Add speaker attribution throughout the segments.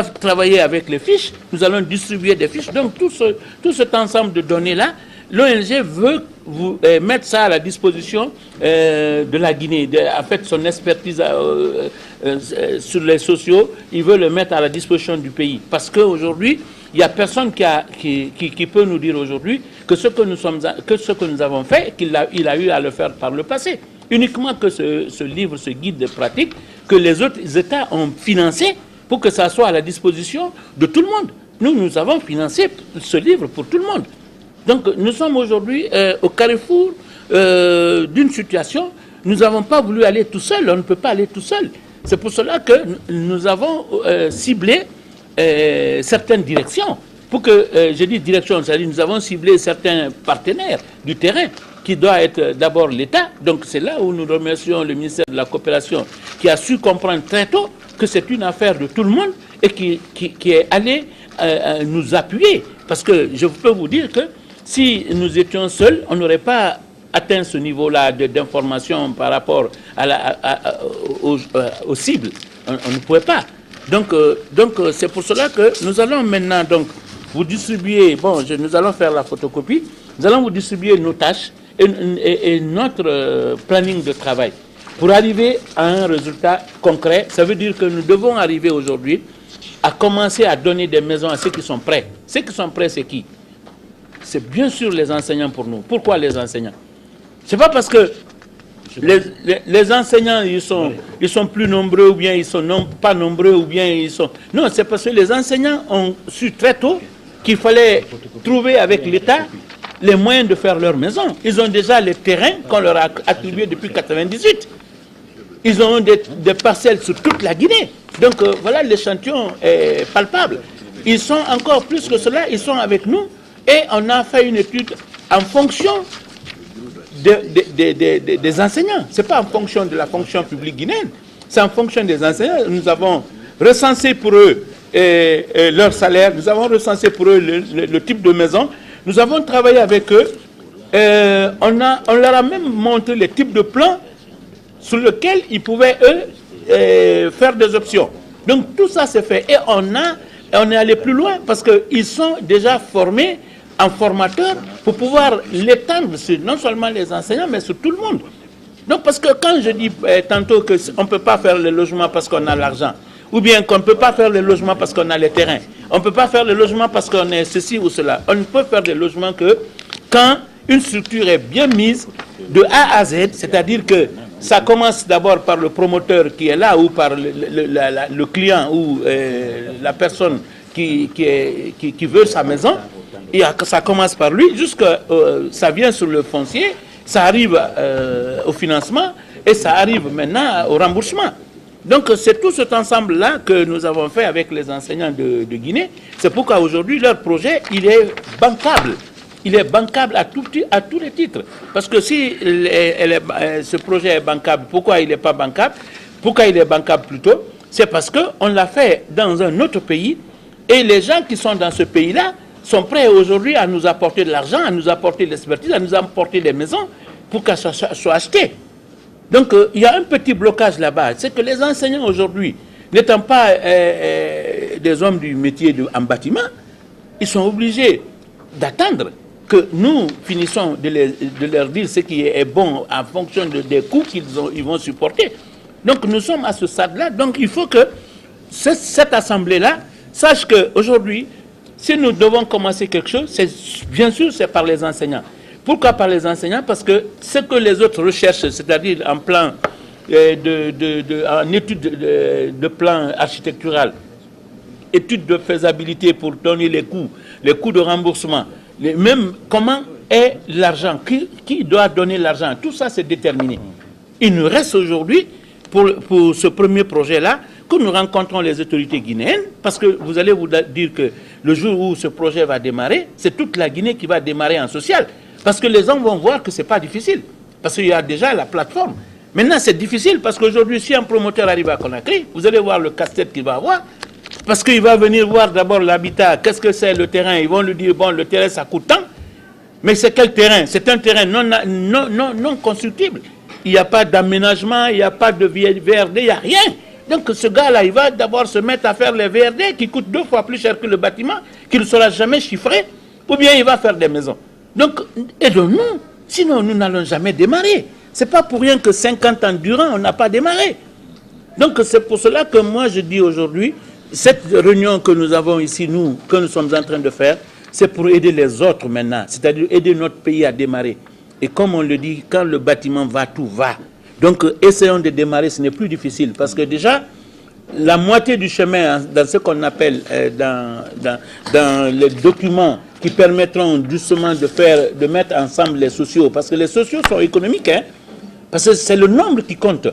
Speaker 1: va travailler avec les fiches, nous allons distribuer des fiches. Donc tout cet ensemble de données-là, l'ONG veut vous mettre ça à la disposition de la Guinée. En fait, son expertise sur les sociaux, il veut le mettre à la disposition du pays. Parce qu'aujourd'hui, il n'y a personne qui peut nous dire aujourd'hui que ce que nous avons fait, qu'il a eu à le faire par le passé. Uniquement que ce livre, ce guide de pratique, que les autres États ont financé pour que ça soit à la disposition de tout le monde. Nous avons financé ce livre pour tout le monde. Donc nous sommes aujourd'hui au carrefour d'une situation. Nous n'avons pas voulu aller tout seul, on ne peut pas aller tout seul. C'est pour cela que nous avons ciblé certaines directions. Pour que, je dis direction, c'est-à-dire nous avons ciblé certains partenaires du terrain, qui doit être d'abord l'État. Donc c'est là où nous remercions le ministère de la Coopération, qui a su comprendre très tôt que c'est une affaire de tout le monde et qui est allé nous appuyer. Parce que je peux vous dire que si nous étions seuls, on n'aurait pas atteint ce niveau-là d'information par rapport aux cibles. On ne pouvait pas. Donc c'est pour cela que nous allons maintenant donc vous distribuer, nous allons faire la photocopie, nous allons vous distribuer nos tâches et notre planning de travail pour arriver à un résultat concret. Ça veut dire que nous devons arriver aujourd'hui à commencer à donner des maisons à ceux qui sont prêts. Ceux qui sont prêts, c'est qui? C'est bien sûr les enseignants pour nous. Pourquoi les enseignants? C'est pas parce que les enseignants ils sont plus nombreux ou bien ils sont pas nombreux ou bien ils sont... Non, c'est parce que les enseignants ont su très tôt qu'il fallait trouver avec l'État les moyens de faire leur maison. Ils ont déjà les terrains qu'on leur a attribués depuis 1998. Ils ont des parcelles sur toute la Guinée. Donc voilà, l'échantillon est palpable. Ils sont encore plus que cela, ils sont avec nous et on a fait une étude en fonction des enseignants. Ce n'est pas en fonction de la fonction publique guinéenne, c'est en fonction des enseignants. Nous avons recensé pour eux leur salaire, nous avons recensé pour eux le type de maison, nous avons travaillé avec eux, on leur a même montré les types de plans sur lesquels ils pouvaient, eux, faire des options. Donc tout ça s'est fait et on est allé plus loin parce qu'ils sont déjà formés en formateurs pour pouvoir l'étendre sur non seulement les enseignants mais sur tout le monde. Donc parce que quand je dis tantôt qu'on ne peut pas faire le logement parce qu'on a l'argent, ou bien qu'on ne peut pas faire le logement parce qu'on a les terrains, on ne peut pas faire le logement parce qu'on est ceci ou cela, on ne peut faire le logement que quand une structure est bien mise de A à Z, c'est-à-dire que ça commence d'abord par le promoteur qui est là ou par le client ou la personne qui veut sa maison. Et ça commence par lui, jusqu'à ça vient sur le foncier, ça arrive au financement et ça arrive maintenant au remboursement. Donc c'est tout cet ensemble-là que nous avons fait avec les enseignants de Guinée. C'est pourquoi aujourd'hui leur projet, il est bancable. Il est bancable à tous les titres. Parce que si ce projet est bancable, pourquoi il n'est pas bancable? Pourquoi il est bancable plutôt? C'est parce qu'on l'a fait dans un autre pays et les gens qui sont dans ce pays-là sont prêts aujourd'hui à nous apporter de l'argent, à nous apporter de l'expertise, à nous apporter des maisons pour qu'elles soient achetées. Donc il y a un petit blocage là-bas. C'est que les enseignants aujourd'hui, n'étant pas des hommes du métier en bâtiment, ils sont obligés d'attendre que nous finissons de leur dire ce qui est bon en fonction des coûts qu'ils vont supporter. Donc nous sommes à ce stade-là. Donc il faut que cette assemblée-là sache qu'aujourd'hui, si nous devons commencer quelque chose, bien sûr c'est par les enseignants. Pourquoi par les enseignants? Parce que ce que les autres recherchent, c'est-à-dire en plan en étude de plan architectural, étude de faisabilité pour donner les coûts de remboursement, même comment est l'argent, qui doit donner l'argent, tout ça c'est déterminé. Il nous reste aujourd'hui, pour ce premier projet-là, que nous rencontrons les autorités guinéennes, parce que vous allez vous dire que le jour où ce projet va démarrer, c'est toute la Guinée qui va démarrer en social. Parce que les gens vont voir que ce n'est pas difficile, parce qu'il y a déjà la plateforme. Maintenant c'est difficile, parce qu'aujourd'hui, si un promoteur arrive à Conakry, vous allez voir le casse-tête qu'il va avoir, parce qu'il va venir voir d'abord l'habitat, qu'est-ce que c'est le terrain, ils vont lui dire, bon, le terrain ça coûte tant, mais c'est quel terrain? C'est un terrain non constructible. Il n'y a pas d'aménagement, il n'y a pas de VRD, il n'y a rien. Donc ce gars-là, il va d'abord se mettre à faire les VRD qui coûtent 2 fois plus cher que le bâtiment, qui ne sera jamais chiffré, ou bien il va faire des maisons. Donc aidons-nous, sinon nous n'allons jamais démarrer. Ce n'est pas pour rien que 50 ans durant, on n'a pas démarré. Donc c'est pour cela que moi je dis aujourd'hui, cette réunion que nous avons ici, nous, que nous sommes en train de faire, c'est pour aider les autres maintenant, c'est-à-dire aider notre pays à démarrer. Et comme on le dit, quand le bâtiment va, tout va. Donc essayons de démarrer, ce n'est plus difficile, parce que déjà, la moitié du chemin, dans ce qu'on appelle, dans les documents qui permettront doucement de mettre ensemble les sociaux, parce que les sociaux sont économiques, hein, parce que c'est le nombre qui compte.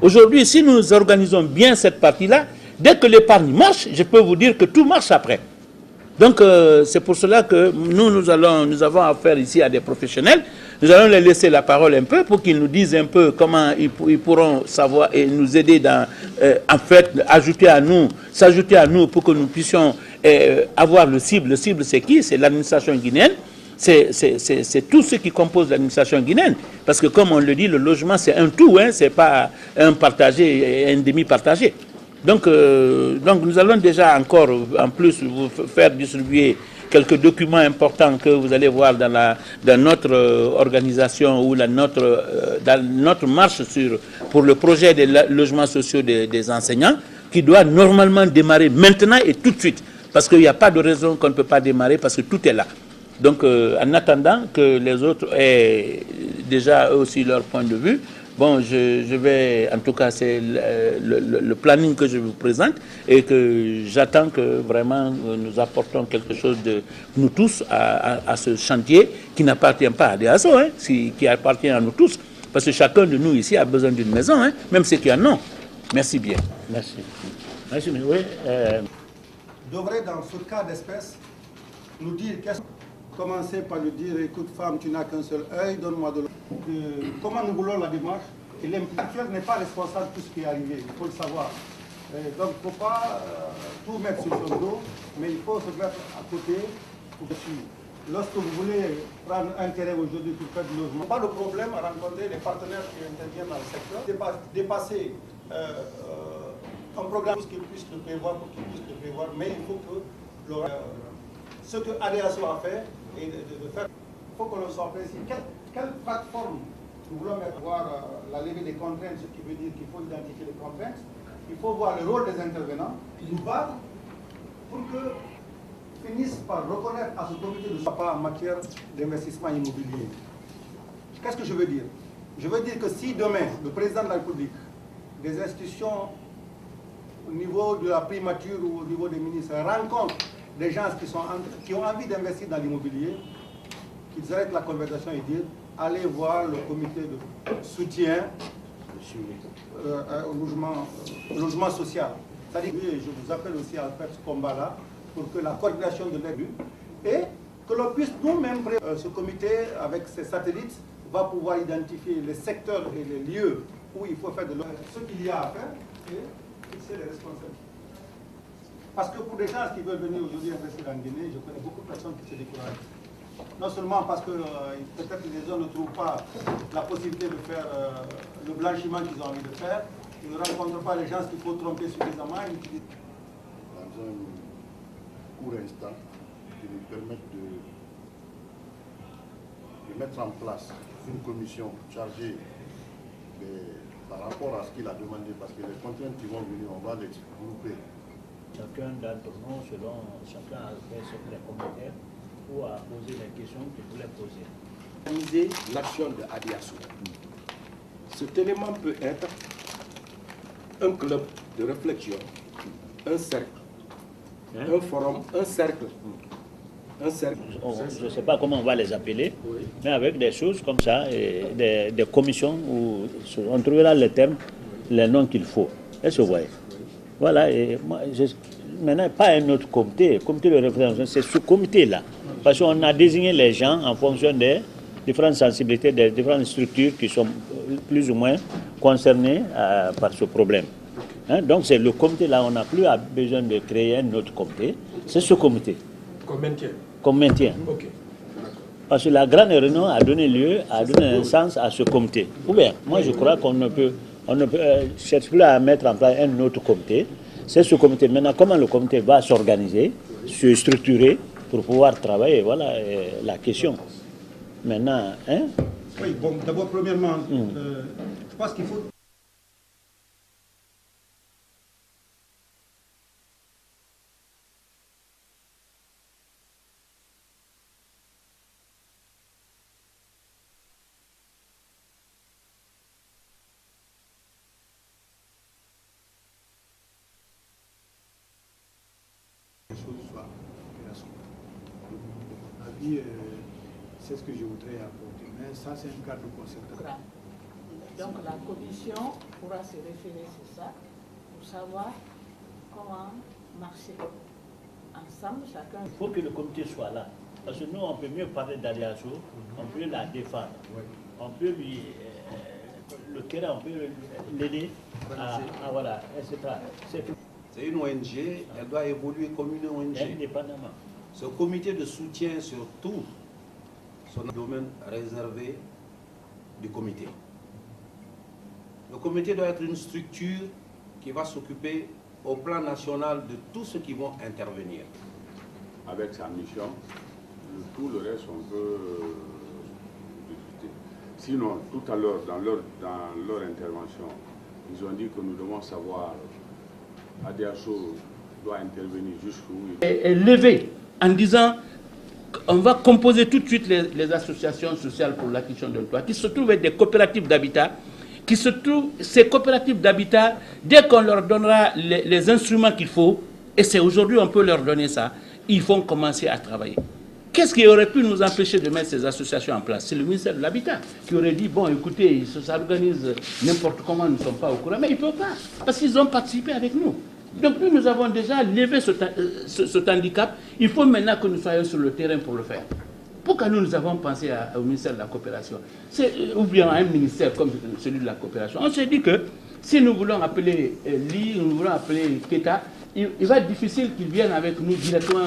Speaker 1: Aujourd'hui, si nous organisons bien cette partie-là, dès que l'épargne marche, je peux vous dire que tout marche après. Donc, c'est pour cela que nous avons affaire ici à des professionnels. Nous allons les laisser la parole un peu pour qu'ils nous disent un peu comment ils pourront savoir et nous aider dans, en fait, s'ajouter à nous pour que nous puissions avoir le cible. Le cible, c'est qui? C'est l'administration guinéenne. C'est tout ce qui compose l'administration guinéenne. Parce que comme on le dit, le logement, c'est un tout, hein, c'est pas un partagé et un demi-partagé. Donc nous allons déjà encore, en plus, vous faire distribuer quelques documents importants que vous allez voir dans notre organisation ou dans notre marche pour le projet des logements sociaux des enseignants, qui doit normalement démarrer maintenant et tout de suite. Parce qu'il n'y a pas de raison qu'on ne peut pas démarrer, parce que tout est là. Donc en attendant que les autres aient déjà eux aussi leur point de vue, bon, je vais, en tout cas, c'est le planning que je vous présente et que j'attends que vraiment nous apportons quelque chose de nous tous à ce chantier qui n'appartient pas à DASO, hein, qui appartient à nous tous. Parce que chacun de nous ici a besoin d'une maison, hein, même ceux qui en ont. Merci bien. Merci. Merci, mais oui.
Speaker 2: Devrait, dans ce cas d'espèce, nous dire commencer par lui dire, écoute femme, tu n'as qu'un seul œil, donne-moi de l'eau. Comment nous voulons la démarche? Et l'actuel n'est pas responsable de tout ce qui est arrivé, il faut le savoir. Donc il ne faut pas tout mettre sur son dos, mais il faut se mettre à côté pour suivre. Lorsque vous voulez prendre un terrain aujourd'hui pour faire du logement, pas de problème à rencontrer les partenaires qui interviennent dans le secteur, dépasser un programme pour qu'ils puissent le prévoir, mais il faut que ce que ADASO a fait, et de faire, il faut que l'on soit précis. Quelle plateforme nous voulons mettre, voir la levée des contraintes, ce qui veut dire qu'il faut identifier les contraintes, il faut voir le rôle des intervenants, nous battre pour que finissent par reconnaître à ce comité de pas en matière d'investissement immobilier. Qu'est-ce que je veux dire? Je veux dire que si demain, le président de la République, des institutions au niveau de la primature ou au niveau des ministres rencontrent des gens qui ont envie d'investir dans l'immobilier, qu'ils arrêtent la conversation et disent allez voir le comité de soutien au logement social. C'est-à-dire que je vous appelle aussi à faire ce combat-là pour que la coordination de l'aide et que l'on puisse nous-mêmes, ce comité avec ses satellites va pouvoir identifier les secteurs et les lieux où il faut faire de ce qu'il y a à faire et fixer les responsabilités. Parce que pour des gens qui veulent venir aujourd'hui investir en Guinée, je connais beaucoup de personnes qui se découragent. Non seulement parce que peut-être les gens ne trouvent pas la possibilité de faire le blanchiment qu'ils ont envie de faire, ils ne rencontrent pas les gens qu'il faut tromper suffisamment. Dans
Speaker 3: un court instant, qui nous permettent de mettre en place une commission chargée par rapport à ce qu'il a demandé, parce que les contraintes qui vont venir, on va les grouper.
Speaker 4: Chacun d'entre nous, chacun a fait les commentaires ou a posé les questions qu'il voulait poser.
Speaker 5: Organiser l'action de ADASO. Cet élément peut être un club de réflexion, un cercle, un forum, un cercle. Je
Speaker 4: ne sais pas comment on va les appeler, oui, mais avec des choses comme ça, et des commissions où on trouvera les termes, les noms qu'il faut. Est-ce que vous voyez? Voilà, et moi, maintenant, pas un autre comité de représentation, c'est ce comité-là. Parce qu'on a désigné les gens en fonction des différentes sensibilités, des différentes structures qui sont plus ou moins concernées par ce problème. Hein? Donc c'est le comité-là, on n'a plus besoin de créer un autre comité, c'est ce comité. Qu'on maintient. Okay. Parce que la grande réunion a donné lieu, a donné un sens à ce comité. Ou bien, moi je crois qu'on ne peut On ne cherche plus à mettre en place un autre comité. C'est ce comité. Maintenant, comment le comité va s'organiser, se structurer pour pouvoir travailler, voilà la question. Maintenant, hein?
Speaker 2: Oui, bon, d'abord, premièrement, je pense qu'il faut...
Speaker 6: C'est ce que je voudrais apporter. Mais ça, c'est un cadre concertation.
Speaker 7: Donc la commission pourra se référer sur ça pour savoir comment marcher ensemble, chacun.
Speaker 4: Il faut que le comité soit là. Parce que nous, on peut mieux parler d'Adiasso, on peut la défendre. On peut lui... le terrain, on peut l'aider à voilà, etc.
Speaker 8: C'est une ONG, elle doit évoluer comme une ONG.
Speaker 4: Indépendamment.
Speaker 8: Ce comité de soutien sur tout son domaine réservé du comité. Le comité doit être une structure qui va s'occuper au plan national de tous ceux qui vont intervenir.
Speaker 9: Avec sa mission, tout le reste on peut discuter. Sinon, tout à l'heure, dans leur intervention, ils ont dit que nous devons savoir Adiasso doit intervenir jusqu'où.
Speaker 1: Et levé en disant qu'on va composer tout de suite les associations sociales pour l'acquisition de l'emploi, qui se trouvent avec des coopératives d'habitat, qui se trouvent, ces coopératives d'habitat, dès qu'on leur donnera les instruments qu'il faut, et c'est aujourd'hui on peut leur donner ça, ils vont commencer à travailler. Qu'est-ce qui aurait pu nous empêcher de mettre ces associations en place? C'est le ministère de l'Habitat qui aurait dit, bon écoutez, ils s'organisent n'importe comment, nous ne sommes pas au courant, mais ils ne peuvent pas, parce qu'ils ont participé avec nous. Donc nous avons déjà levé cet handicap. Il faut maintenant que nous soyons sur le terrain pour le faire. Pourquoi nous avons pensé au ministère de la coopération, ou bien à un ministère comme celui de la coopération? On s'est dit que si nous voulons appeler Li, nous voulons appeler Keta, il va être difficile qu'ils viennent avec nous directement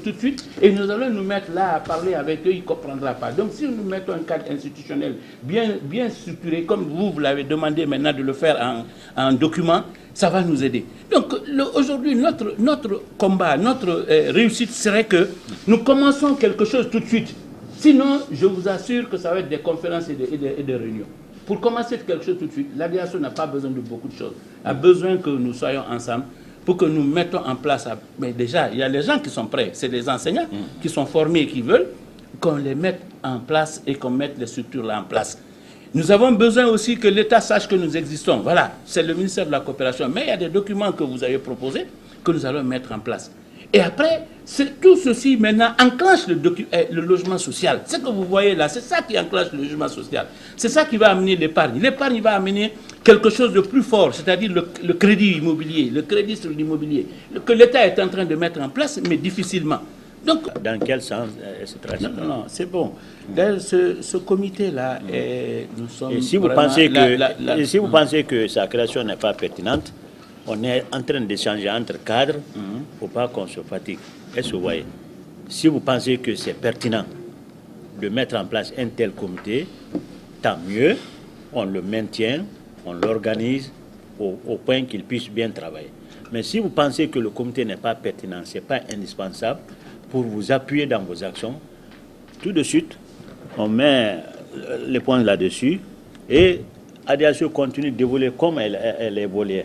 Speaker 1: tout de suite et nous allons nous mettre là à parler avec eux, ils ne comprendront pas. Donc si nous mettons un cadre institutionnel bien structuré, comme vous l'avez demandé maintenant de le faire en document, ça va nous aider. Donc aujourd'hui, notre combat, notre réussite serait que nous commençons quelque chose tout de suite. Sinon, je vous assure que ça va être des conférences et des réunions. Pour commencer quelque chose tout de suite, l'ADIASSO n'a pas besoin de beaucoup de choses. Elle a besoin que nous soyons ensemble pour que nous mettons en place... Mais déjà, il y a les gens qui sont prêts. C'est les enseignants qui sont formés et qui veulent qu'on les mette en place et qu'on mette les structures là en place. Nous avons besoin aussi que l'État sache que nous existons. Voilà, c'est le ministère de la Coopération. Mais il y a des documents que vous avez proposés que nous allons mettre en place. Et après, tout ceci maintenant enclenche le logement social. Ce que vous voyez là, c'est ça qui enclenche le logement social. C'est ça qui va amener l'épargne. L'épargne va amener quelque chose de plus fort, c'est-à-dire le crédit immobilier, le crédit sur l'immobilier, que l'État est en train de mettre en place, mais difficilement. Donc,
Speaker 4: dans quel sens, etc.
Speaker 1: Non, c'est bon. Ce comité-là, nous sommes...
Speaker 4: Et si vous pensez que sa création n'est pas pertinente, on est en train d'échanger entre cadres, il ne faut pas qu'on se fatigue. Est-ce que vous voyez? Si vous pensez que c'est pertinent de mettre en place un tel comité, tant mieux, on le maintient, on l'organise au point qu'il puisse bien travailler. Mais si vous pensez que le comité n'est pas pertinent, ce n'est pas indispensable, pour vous appuyer dans vos actions, tout de suite, on met les points là-dessus et ADIASSO continue d'évoluer comme elle évoluait.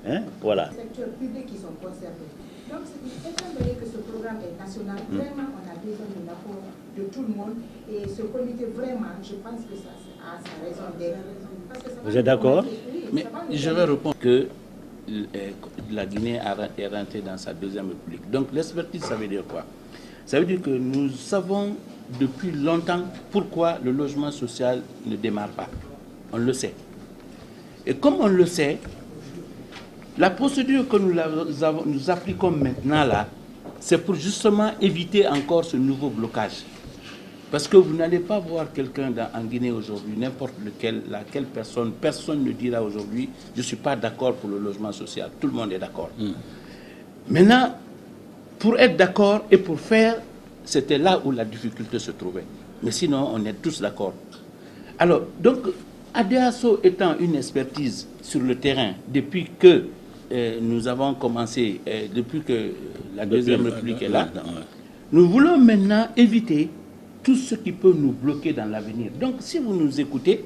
Speaker 4: Hein? Voilà.
Speaker 10: Les secteurs publics qui sont concernés. Donc, étant donné que ce programme est national, vraiment, on a besoin de l'apport de tout le monde. Et ce comité, vraiment, je pense que ça a sa raison d'être.
Speaker 4: Vous êtes d'accord?
Speaker 1: Mais je vais répondre que la Guinée est rentrée dans sa deuxième république. Donc, l'expertise, ça veut dire quoi? Ça veut dire que nous savons depuis longtemps pourquoi le logement social ne démarre pas. On le sait. Et comme on le sait, la procédure que nous appliquons maintenant là, c'est pour justement éviter encore ce nouveau blocage. Parce que vous n'allez pas voir quelqu'un en Guinée aujourd'hui, n'importe laquelle personne ne dira aujourd'hui « je ne suis pas d'accord pour le logement social ». Tout le monde est d'accord. Maintenant, pour être d'accord et pour faire, c'était là où la difficulté se trouvait. Mais sinon, on est tous d'accord. Alors, donc, ADEASO étant une expertise sur le terrain depuis que nous avons commencé, depuis que la Deuxième République est là, nous voulons maintenant éviter tout ce qui peut nous bloquer dans l'avenir. Donc si vous nous écoutez,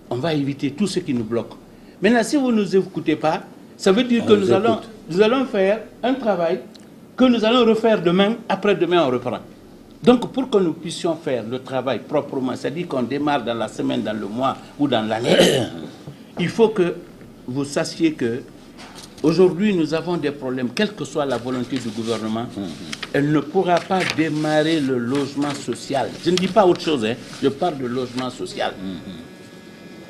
Speaker 1: on va éviter tout ce qui nous bloque. Maintenant, si vous ne nous écoutez pas, ça veut dire que nous allons faire un travail que nous allons refaire demain, après-demain on reprend. Donc pour que nous puissions faire le travail proprement, c'est-à-dire qu'on démarre dans la semaine, dans le mois ou dans l'année, il faut que vous sachiez que aujourd'hui nous avons des problèmes, quelle que soit la volonté du gouvernement, elle ne pourra pas démarrer le logement social. Je ne dis pas autre chose, hein, je parle de logement social.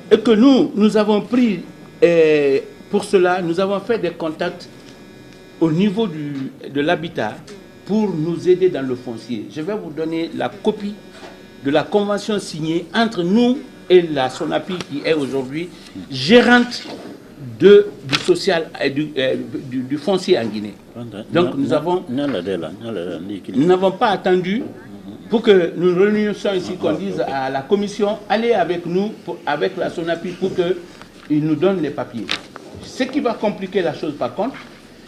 Speaker 1: Et que nous avons pris, pour cela, nous avons fait des contacts au niveau de l'habitat pour nous aider dans le foncier. Je vais vous donner la copie de la convention signée entre nous et la SONAPI qui est aujourd'hui gérante du foncier en Guinée. Donc nous n'avons pas attendu pour que nous réunissions ici, qu'on dise à la commission, allez avec nous, avec la SONAPI pour qu'ils nous donnent les papiers. Ce qui va compliquer la chose par contre,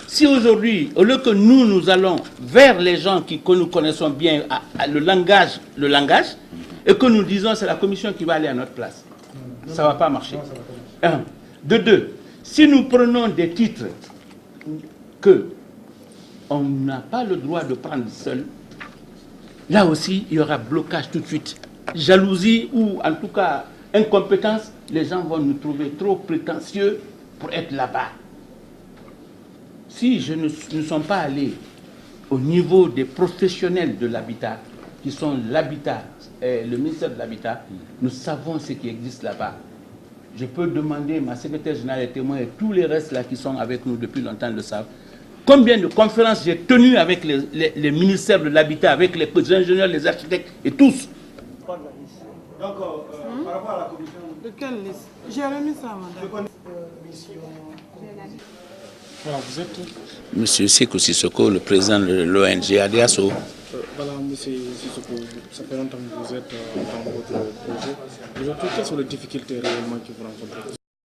Speaker 1: si aujourd'hui, au lieu que nous allons vers les gens que nous connaissons bien, le langage, et que nous disons c'est la commission qui va aller à notre place, ça ne va pas marcher. Un. De deux, si nous prenons des titres que on n'a pas le droit de prendre seul, là aussi, il y aura blocage tout de suite. Jalousie ou en tout cas incompétence, les gens vont nous trouver trop prétentieux pour être là-bas. Si nous ne sommes pas allés au niveau des professionnels de l'habitat, qui sont l'habitat, le ministère de l'Habitat, nous savons ce qui existe là-bas. Je peux demander, ma secrétaire générale est témoin et tous les restes là qui sont avec nous depuis longtemps le savent, combien de conférences j'ai tenues avec les ministères de l'Habitat, avec les ingénieurs, les architectes et tous.
Speaker 2: Donc, par rapport à la commission...
Speaker 7: De quelle liste? J'ai remis ça, madame.
Speaker 11: Voilà, vous êtes...
Speaker 1: Monsieur Sekou Sissoko, le président de l'ONG ADEASO.
Speaker 11: Voilà, monsieur Sissoko, ça fait longtemps que vous êtes dans votre projet. Aujourd'hui, quelles sont les difficultés réellement que vous rencontrez?